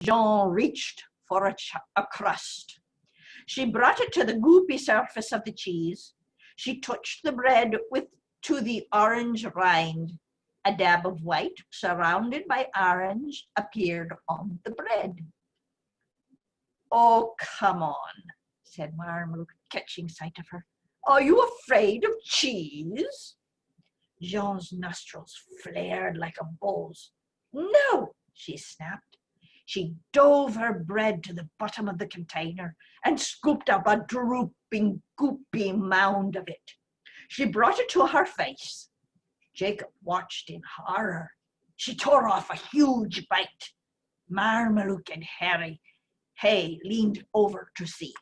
Jean reached for a crust. She brought it to the goopy surface of the cheese. She touched the bread to the orange rind. A dab of white, surrounded by orange, appeared on the bread. "Oh, come on," said Marmaduke, catching sight of her. "Are you afraid of cheese?" Jean's nostrils flared like a bull's. "No," she snapped. She dove her bread to the bottom of the container and scooped up a drooping, goopy mound of it. She brought it to her face. Jacob watched in horror. She tore off a huge bite. Marmaduke and Hay leaned over to see.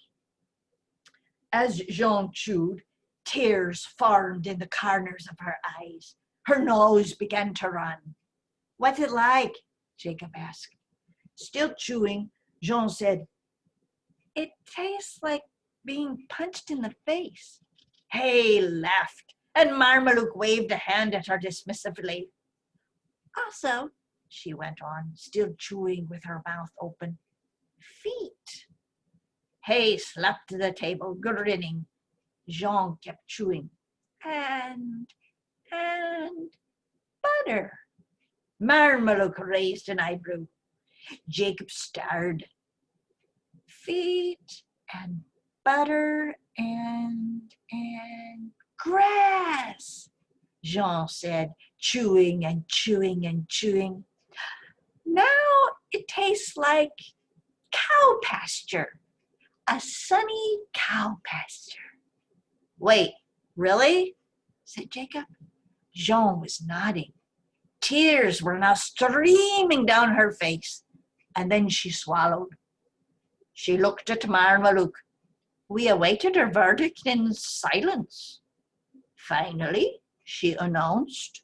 As Jean chewed, tears formed in the corners of her eyes. Her nose began to run. "What's it like?" Jacob asked. Still chewing, Jean said, "It tastes like being punched in the face." Hay laughed, and Marmaduke waved a hand at her dismissively. "Also," she went on, still chewing with her mouth open, "feet." Hay slapped the table, grinning. Jean kept chewing. And butter." Marmaduke raised an eyebrow. Jacob stared. "Feet and butter and grass," Jean said, chewing and chewing and chewing. "Now it tastes like cow pasture, a sunny cow pasture." "Wait, really?" said Jacob. Jean was nodding. Tears were now streaming down her face, and then she swallowed. She looked at Marmaduke. We awaited her verdict in silence. Finally, she announced,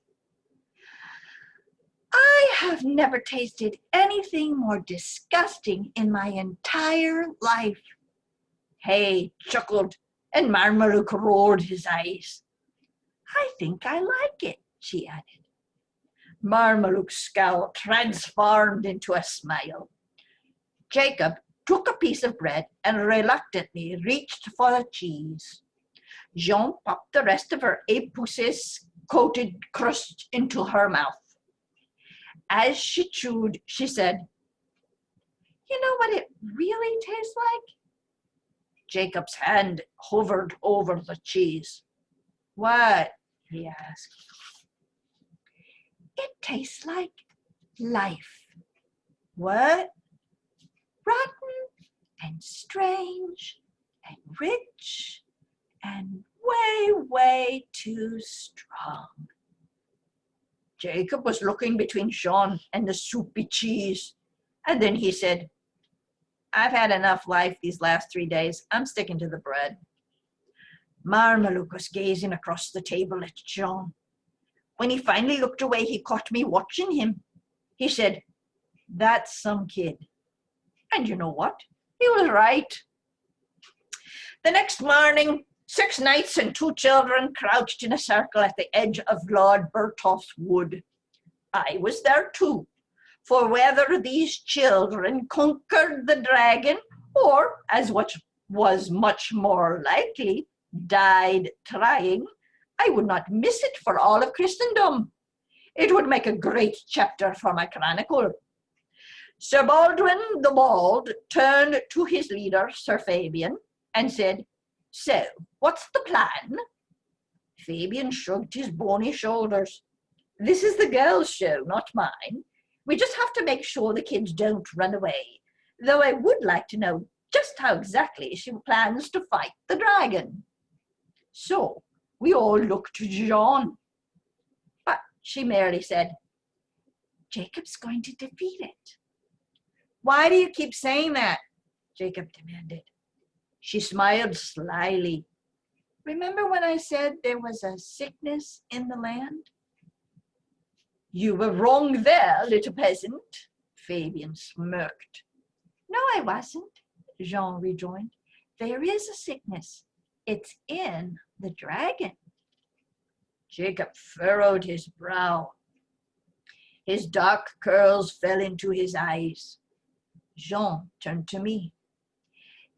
"I have never tasted anything more disgusting in my entire life." Hay chuckled, and Marmaduke rolled his eyes. "I think I like it," she added. Marmaduke's scowl transformed into a smile. Jacob took a piece of bread and reluctantly reached for the cheese. Jean popped the rest of her épousses-coated crust into her mouth. As she chewed, she said, "You know what it really tastes like?" Jacob's hand hovered over the cheese. "What?" he asked. "It tastes like life." "What?" "Rotten and strange and rich and way, way too strong." Jacob was looking between Jean and the soupy cheese, and then he said, "I've had enough life these last 3 days. I'm sticking to the bread." Marmaduke was gazing across the table at Jean. When he finally looked away, he caught me watching him. He said, "That's some kid." And you know what? He was right. The next morning, 6 knights and 2 children crouched in a circle at the edge of Lord Bertoff's wood. I was there too, for whether these children conquered the dragon or, as what was much more likely, died trying, I would not miss it for all of Christendom. It would make a great chapter for my chronicle. Sir Baldwin the Bald turned to his leader, Sir Fabian, and said, "So, what's the plan?" Fabian shrugged his bony shoulders. "This is the girls' show, not mine. We just have to make sure the kids don't run away, though I would like to know just how exactly she plans to fight the dragon." So we all looked to Jean, but she merely said, "Jacob's going to defeat it." "Why do you keep saying that?" Jacob demanded. She smiled slyly. "Remember when I said there was a sickness in the land?" "You were wrong there, little peasant," Fabian smirked. "No, I wasn't," Jean rejoined. "There is a sickness. It's in the dragon." Jacob furrowed his brow. His dark curls fell into his eyes. Jean turned to me.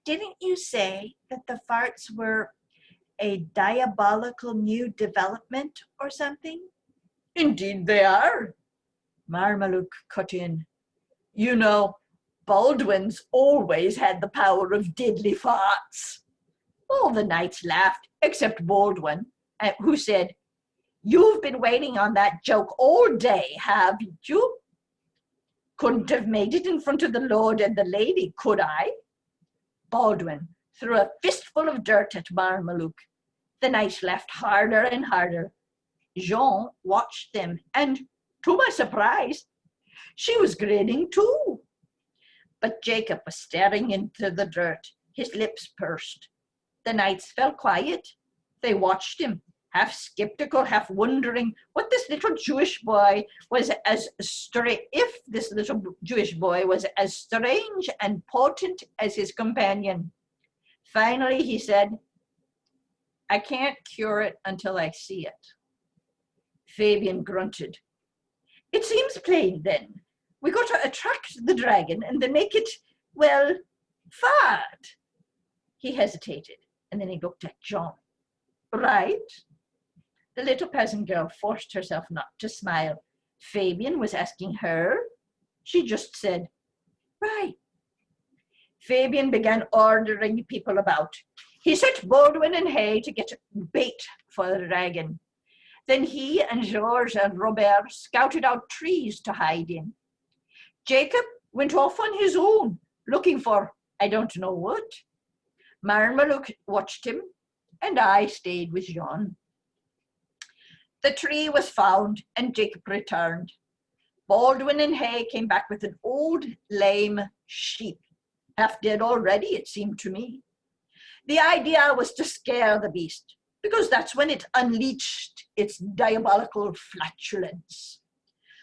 Didn't you say that the farts were a diabolical new development or something? Indeed they are, Marmaluke cut in. You know, Baldwin's always had the power of deadly farts. All the knights laughed, except Baldwin, who said, You've been waiting on that joke all day, haven't you? Couldn't have made it in front of the Lord and the Lady, could I? Baldwin threw a fistful of dirt at Marmaluke. The knights laughed harder and harder. Jean watched them, and, to my surprise, she was grinning too. But Jacob was staring into the dirt, his lips pursed. The knights fell quiet. They watched him, half skeptical, half wondering what this little Jewish boy was if this little Jewish boy was as strange and potent as his companion. Finally, he said, I can't cure it until I see it. Fabian grunted. It seems plain, then. We got to attract the dragon and then make it, well, fart. He hesitated, and then he looked at Jean. Right? The little peasant girl forced herself not to smile. Fabian was asking her. She just said, right. Fabian began ordering people about. He set Baldwin and Hay to get bait for the dragon. Then he and Georges and Robert scouted out trees to hide in. Jacob went off on his own, looking for I don't know what. Marmaluke watched him, and I stayed with Jean. The tree was found, and Jacob returned. Baldwin and Hay came back with an old, lame sheep, half dead already, it seemed to me. The idea was to scare the beast, because that's when it unleashed its diabolical flatulence.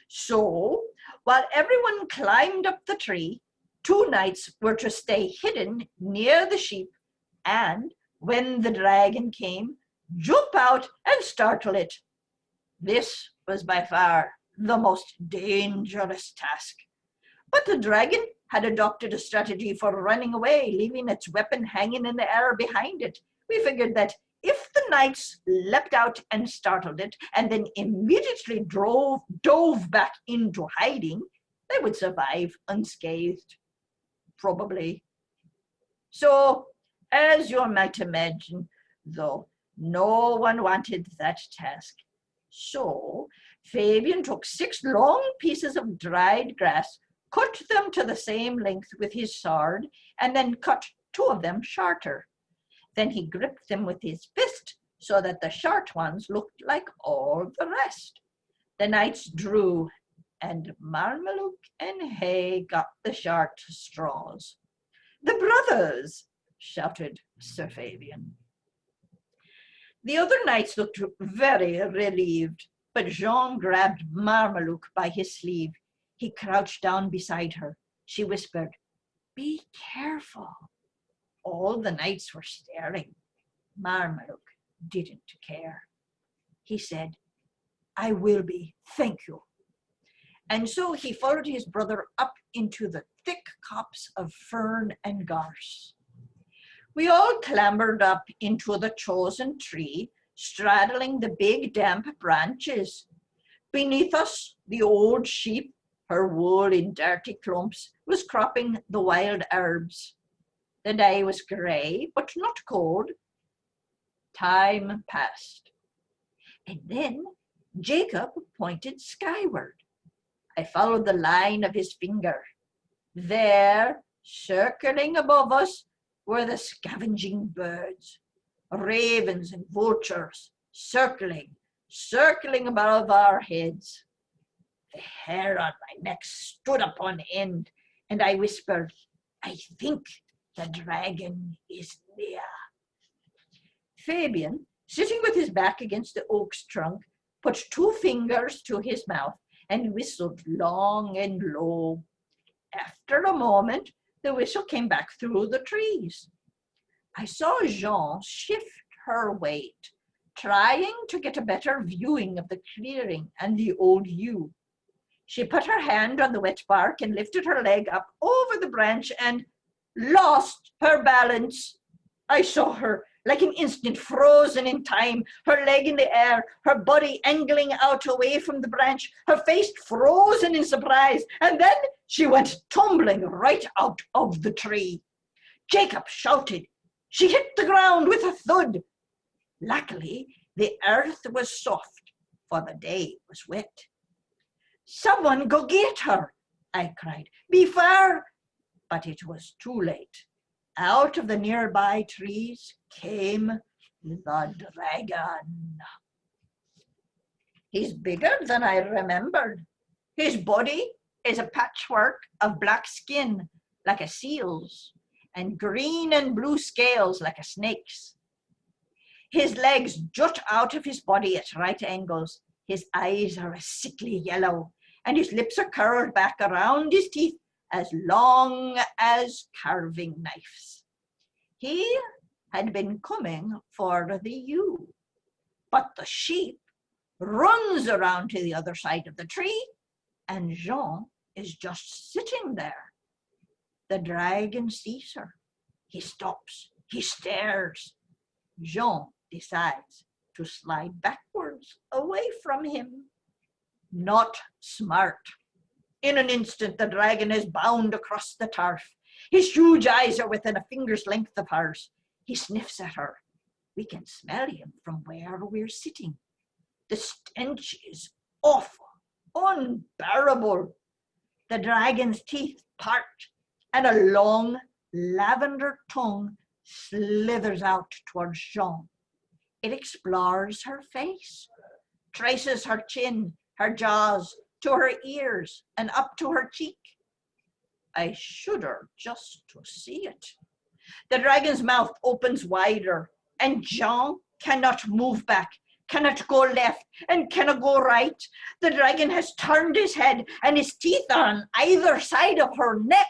So, while everyone climbed up the tree, 2 knights were to stay hidden near the sheep and, when the dragon came, jump out and startle it. This was by far the most dangerous task. But the dragon had adopted a strategy for running away, leaving its weapon hanging in the air behind it. We figured that if the knights leapt out and startled it, and then immediately dove back into hiding, they would survive unscathed. Probably. So, as you might imagine, though, no one wanted that task. So, Fabian took 6 long pieces of dried grass, cut them to the same length with his sword, and then cut 2 of them shorter. Then he gripped them with his fist so that the short ones looked like all the rest. The knights drew, and Marmaluke and Hay got the short straws. The brothers, shouted Sir Fabian. The other knights looked very relieved, but Jean grabbed Marmaluke by his sleeve. He crouched down beside her. She whispered, Be careful. All the knights were staring. Marmaluke didn't care. He said, I will be, thank you. And so he followed his brother up into the thick copse of fern and gorse. We all clambered up into the chosen tree, straddling the big damp branches. Beneath us, the old sheep, her wool in dirty clumps, was cropping the wild herbs. The day was grey, but not cold. Time passed. And then Jacob pointed skyward. I followed the line of his finger. There, circling above us, were the scavenging birds, ravens and vultures, circling above our heads. The hair on my neck stood up on end, and I whispered, I think the dragon is near. Fabian, sitting with his back against the oak's trunk, put 2 fingers to his mouth and whistled long and low. After a moment, the whistle came back through the trees. I saw Jean shift her weight, trying to get a better viewing of the clearing and the old ewe. She put her hand on the wet bark and lifted her leg up over the branch and lost her balance. I saw her like an instant frozen in time, her leg in the air, her body angling out away from the branch, her face frozen in surprise, and then she went tumbling right out of the tree. Jacob shouted. She hit the ground with a thud. Luckily, the earth was soft, for the day was wet. Someone go get her, I cried. Be fair. But it was too late. Out of the nearby trees came the dragon. He's bigger than I remembered. His body is a patchwork of black skin like a seal's and green and blue scales like a snake's. His legs jut out of his body at right angles. His eyes are a sickly yellow, and his lips are curled back around his teeth as long as carving knives. He had been coming for the ewe, but the sheep runs around to the other side of the tree, and Jean is just sitting there. The dragon sees her. He stops. He stares. Jean decides to slide backwards away from him. Not smart. In an instant, the dragon is bound across the turf. His huge eyes are within a finger's length of hers. He sniffs at her. We can smell him from where we're sitting. The stench is awful, unbearable. The dragon's teeth part, and a long lavender tongue slithers out towards Jean. It explores her face, traces her chin, her jaws, to her ears, and up to her cheek. I shudder just to see it. The dragon's mouth opens wider, and Jean cannot move back, cannot go left, and cannot go right. The dragon has turned his head, and his teeth are on either side of her neck.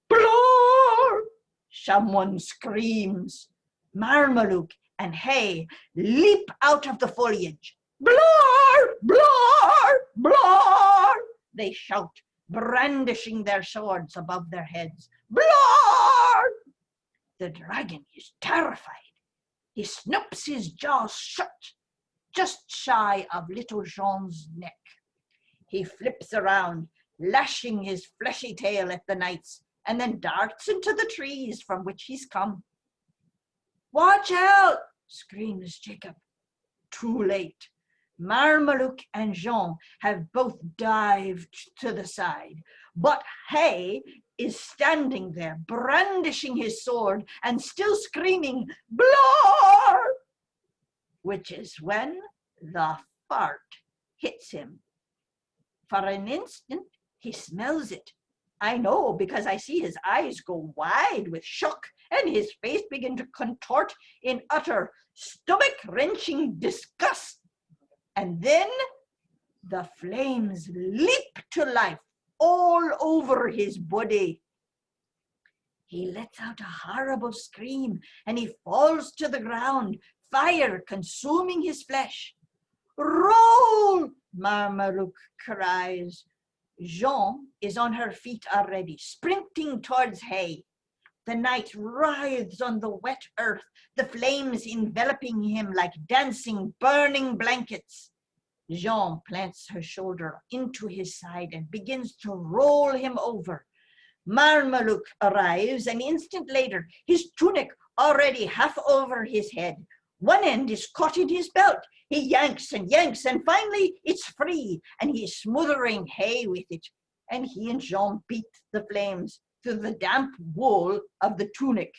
Blur! Someone screams. Marmaluke and Hay leap out of the foliage. Blur! Blur! Blur! They shout, brandishing their swords above their heads. Blur! The dragon is terrified. He snaps his jaws shut, just shy of little Jean's neck. He flips around, lashing his fleshy tail at the knights, and then darts into the trees from which he's come. Watch out! Screams Jacob. Too late. Marmaluke and Jean have both dived to the side, but Hay is standing there, brandishing his sword and still screaming, Blur! Which is when the fart hits him. For an instant, he smells it. I know, because I see his eyes go wide with shock and his face begin to contort in utter stomach-wrenching disgust. And then the flames leap to life all over his body. He lets out a horrible scream and he falls to the ground, fire consuming his flesh. Roll! Marmaluke cries. Jean is on her feet already, sprinting towards Hay. The knight writhes on the wet earth, the flames enveloping him like dancing, burning blankets. Jean plants her shoulder into his side and begins to roll him over. Marmaluke arrives an instant later, his tunic already half over his head. One end is caught in his belt. He yanks, and finally it's free, and he's smothering Hay with it. And he and Jean beat the flames through the damp wool of the tunic.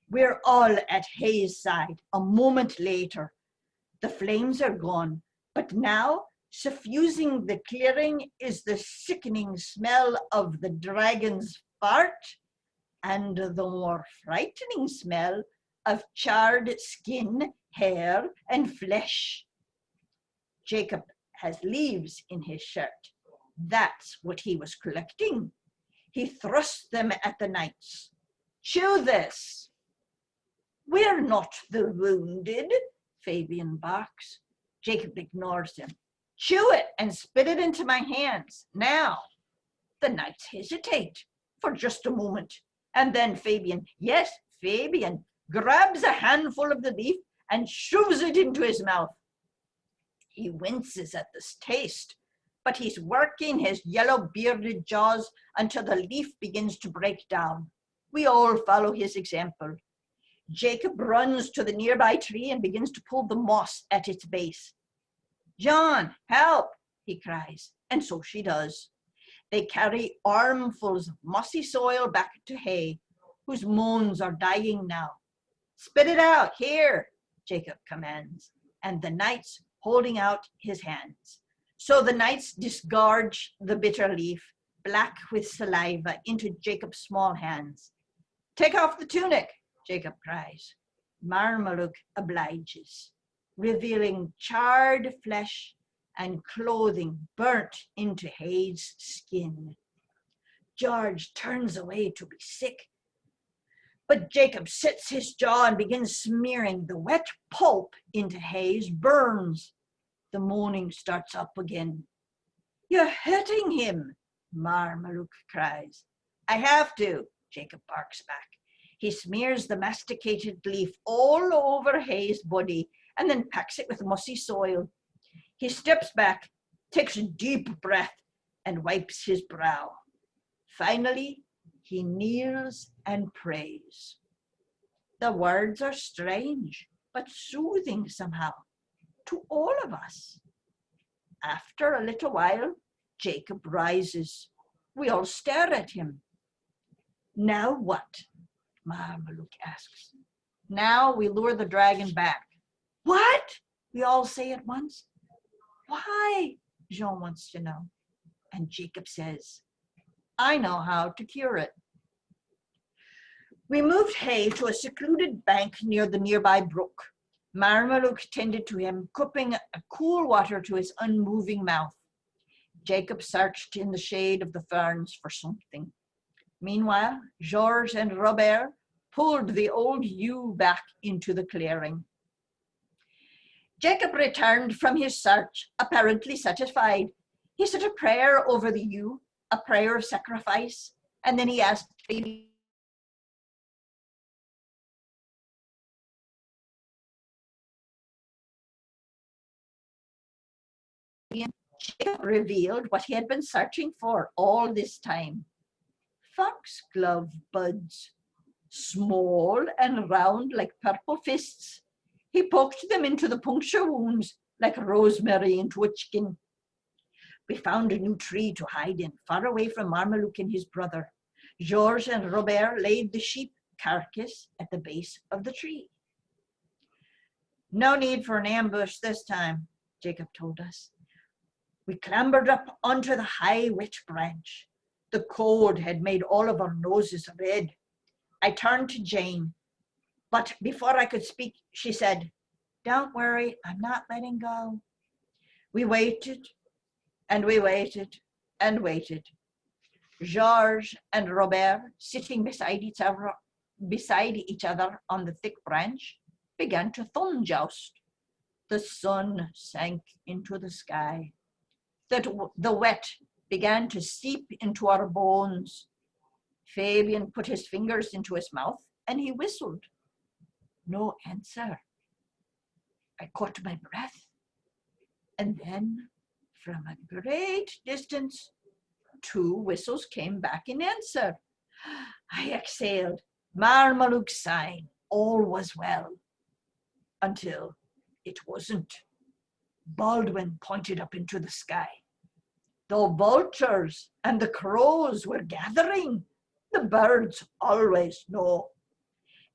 We're all at Hay's side a moment later. The flames are gone, but now, suffusing the clearing is the sickening smell of the dragon's fart and the more frightening smell of charred skin, hair, and flesh. Jacob has leaves in his shirt. That's what he was collecting. He thrust them at the knights. Chew this. We're not the wounded, Fabian barks. Jacob ignores him. Chew it and spit it into my hands, now. The knights hesitate for just a moment, and then Fabian, yes, Fabian, grabs a handful of the leaf and shoves it into his mouth. He winces at this taste, but he's working his yellow bearded jaws until the leaf begins to break down. We all follow his example. Jacob runs to the nearby tree and begins to pull the moss at its base. John, help, he cries, and so she does. They carry armfuls of mossy soil back to Hay, whose moans are dying now. Spit it out, here, Jacob commands, and the knights holding out his hands. So the knights disgorge the bitter leaf, black with saliva, into Jacob's small hands. Take off the tunic, Jacob cries. Marmaduke obliges, revealing charred flesh and clothing burnt into Hay's skin. George turns away to be sick, but Jacob sets his jaw and begins smearing the wet pulp into Hay's burns. The moaning starts up again. You're hurting him, Marmaduke cries. I have to, Jacob barks back. He smears the masticated leaf all over Hay's body and then packs it with mossy soil. He steps back, takes a deep breath, and wipes his brow. Finally, he kneels and prays. The words are strange, but soothing somehow to all of us. After a little while, Jacob rises. We all stare at him. Now what? Marmaduke asks. Now we lure the dragon back. What? We all say at once. Why? Jean wants to know. And Jacob says, I know how to cure it. We moved Hay to a secluded bank near the nearby brook. Marmaduke tended to him, cupping a cool water to his unmoving mouth. Jacob searched in the shade of the ferns for something. Meanwhile, Georges and Robert pulled the old ewe back into the clearing. Jacob returned from his search, apparently satisfied. He said a prayer over the ewe, a prayer of sacrifice, and then he asked Fabian, Jacob revealed what he had been searching for all this time. Foxglove buds, small and round like purple fists. He poked them into the puncture wounds like rosemary into a chicken. We found a new tree to hide in, far away from Marmaduke and his brother. Georges and Robert laid the sheep carcass at the base of the tree. No need for an ambush this time, Jacob told us. We clambered up onto the high wet branch. The cold had made all of our noses red. I turned to Jane, but before I could speak, she said, Don't worry, I'm not letting go. We waited, and we waited, and waited. Georges and Robert, sitting beside each other on the thick branch, began to thumb joust. The sun sank into the sky. The wet began to seep into our bones. Fabian put his fingers into his mouth and he whistled. No answer. I caught my breath. And then, from a great distance, 2 whistles came back in answer. I exhaled. Marmaduke's sign. All was well. Until it wasn't. Baldwin pointed up into the sky. The vultures and the crows were gathering. The birds always know.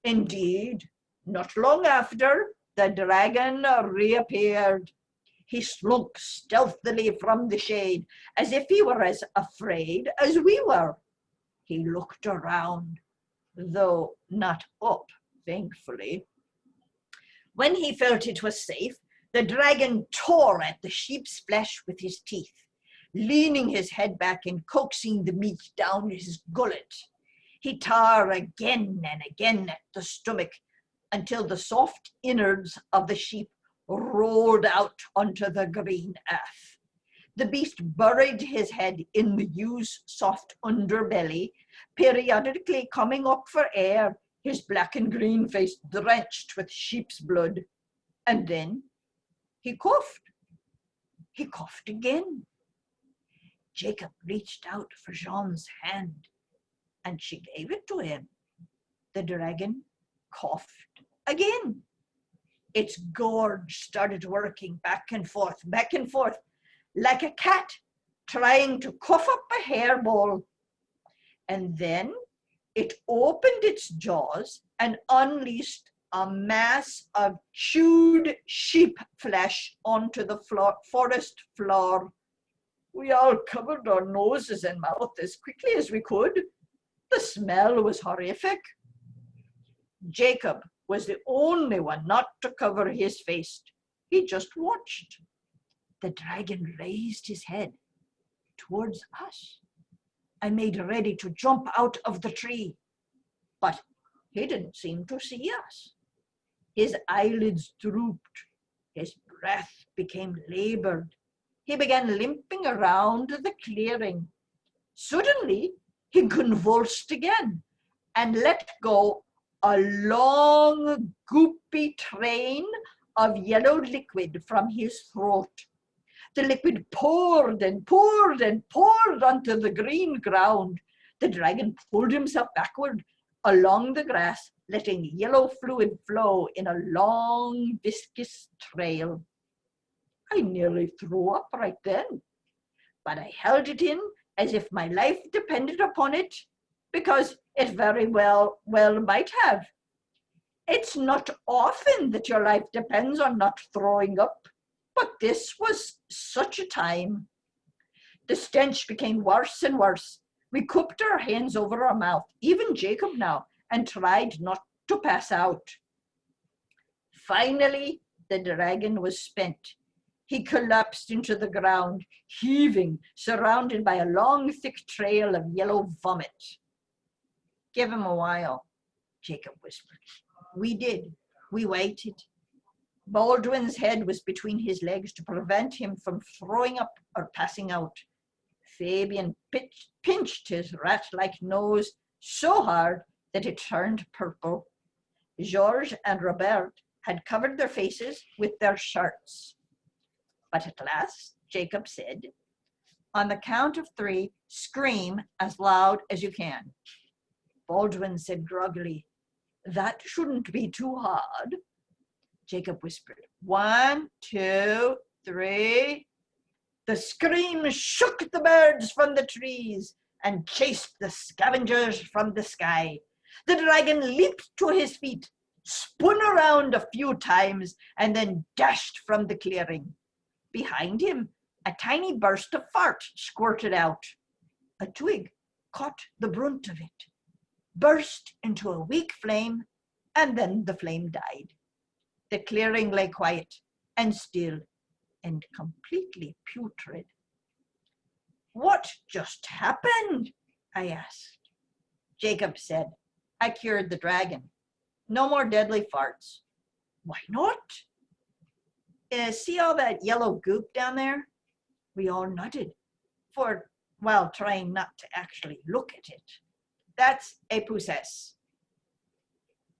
Indeed, not long after, the dragon reappeared. He slunk stealthily from the shade, as if he were as afraid as we were. He looked around, though not up, thankfully. When he felt it was safe, the dragon tore at the sheep's flesh with his teeth, leaning his head back and coaxing the meat down his gullet. He tore again and again at the stomach until the soft innards of the sheep rolled out onto the green earth. The beast buried his head in the ewe's soft underbelly, periodically coming up for air, his black and green face drenched with sheep's blood. And then he coughed. He coughed again. Jacob reached out for Jean's hand, and she gave it to him. The dragon coughed again. Its gorge started working back and forth, like a cat trying to cough up a hairball. And then it opened its jaws and unleashed a mass of chewed sheep flesh onto the forest floor. We all covered our noses and mouth as quickly as we could. The smell was horrific. Jacob was the only one not to cover his face. He just watched. The dragon raised his head towards us and made ready to jump out of the tree. But he didn't seem to see us. His eyelids drooped. His breath became labored. He began limping around the clearing. Suddenly, he convulsed again and let go a long, goopy train of yellow liquid from his throat. The liquid poured and poured and poured onto the green ground. The dragon pulled himself backward along the grass, letting yellow fluid flow in a long, viscous trail. I nearly threw up right then, but I held it in as if my life depended upon it, because it very well might have. It's not often that your life depends on not throwing up, but this was such a time. The stench became worse and worse. We cupped our hands over our mouth, even Jacob now, and tried not to pass out. Finally, the dragon was spent. He collapsed into the ground, heaving, surrounded by a long, thick trail of yellow vomit. Give him a while, Jacob whispered. We did. We waited. Baldwin's head was between his legs to prevent him from throwing up or passing out. Fabian pinched his rat-like nose so hard that it turned purple. Georges and Robert had covered their faces with their shirts. But at last, Jacob said, "On the count of 3, scream as loud as you can." Baldwin said groggily, "That shouldn't be too hard." Jacob whispered, 1, 2, 3. The scream shook the birds from the trees and chased the scavengers from the sky. The dragon leaped to his feet, spun around a few times, and then dashed from the clearing. Behind him, a tiny burst of fart squirted out. A twig caught the brunt of it, burst into a weak flame, and then the flame died. The clearing lay quiet and still and completely putrid. "What just happened?" I asked. Jacob said, "I cured the dragon. No more deadly farts." "Why not?" See all that yellow goop down there?" We all nodded, while trying not to actually look at it. "That's a pussess."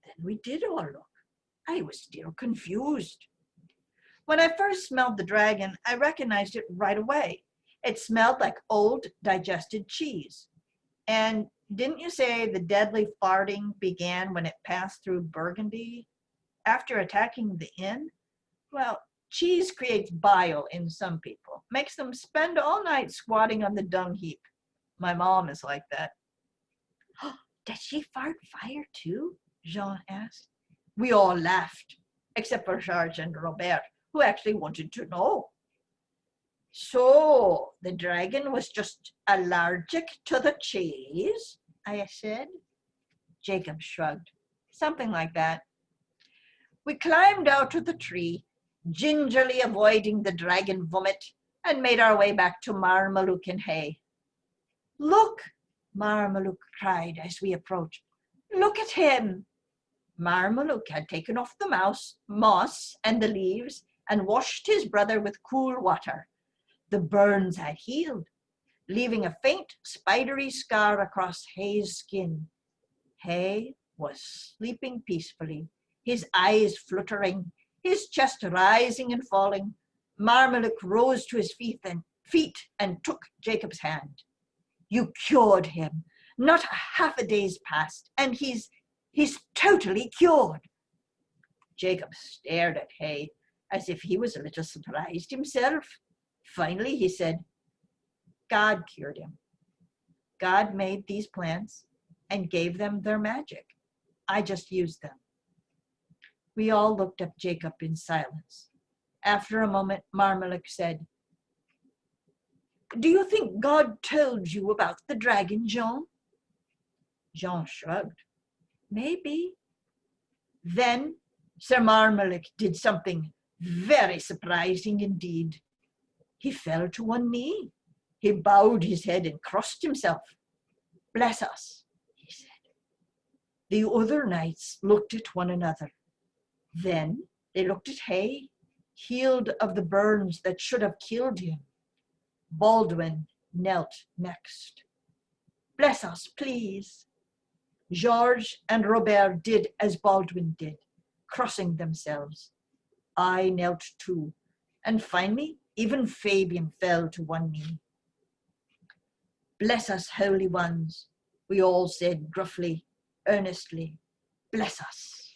Then we did all look. I was still confused. When I first smelled the dragon, I recognized it right away. It smelled like old digested cheese. And didn't you say the deadly farting began when it passed through Burgundy after attacking the inn? Well, cheese creates bile in some people, makes them spend all night squatting on the dung heap. My mom is like that. "Does she fart fire too?" Jean asked. We all laughed, except for Georges and Robert, who actually wanted to know. "So the dragon was just allergic to the cheese?" I said. Jacob shrugged. "Something like that." We climbed out of the tree, gingerly avoiding the dragon vomit, and made our way back to Marmaluke and Hay. "Look," Marmaluke cried as we approached. "Look at him." Marmaluke had taken off the moss and the leaves and washed his brother with cool water. The burns had healed, leaving a faint, spidery scar across Hay's skin. Hay was sleeping peacefully, his eyes fluttering, his chest rising and falling. Marmaduke rose to his feet and took Jacob's hand. You cured him. Not half a day's passed, and he's totally cured. Jacob stared at Hay as if he was a little surprised himself. Finally, he said, God cured him. God made these plants and gave them their magic. I just used them. We all looked at Jacob in silence. After a moment, Marmaduke said, Do you think God told you about the dragon, Jean? Jean shrugged. Maybe. Then Sir Marmaduke did something very surprising indeed. He fell to one knee. He bowed his head and crossed himself. Bless us, he said. The other knights looked at one another. Then they looked at Hay, healed of the burns that should have killed him. Baldwin knelt next. Bless us, please. George and Robert did as Baldwin did, crossing themselves. I knelt too, and finally even Fabian fell to one knee. Bless us, holy ones, we all said gruffly, earnestly. Bless us.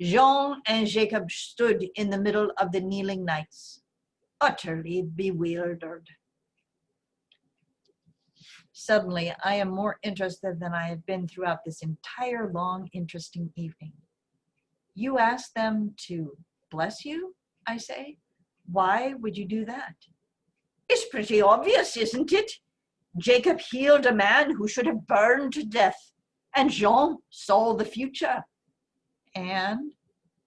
Jean and Jacob stood in the middle of the kneeling knights, utterly bewildered. Suddenly, I am more interested than I have been throughout this entire long, interesting evening. You asked them to bless you, I say. Why would you do that? It's pretty obvious, isn't it? Jacob healed a man who should have burned to death, and Jean saw the future. And,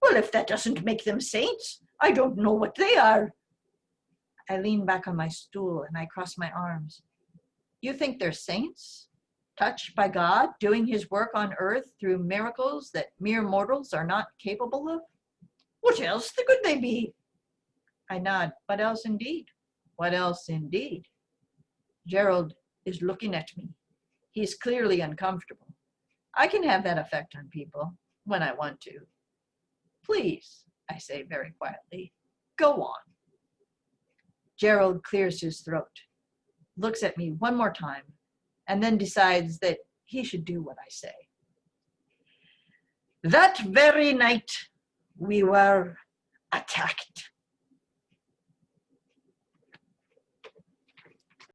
well, if that doesn't make them saints, I don't know what they are. I lean back on my stool and I cross my arms. You think they're saints, touched by God, doing his work on earth through miracles that mere mortals are not capable of? What else could they be? I nod. What else indeed? What else indeed? Gerald is looking at me. He's clearly uncomfortable. I can have that effect on people when I want to. Please, I say very quietly, go on. Gerald clears his throat, looks at me one more time, and then decides that he should do what I say. That very night, we were attacked.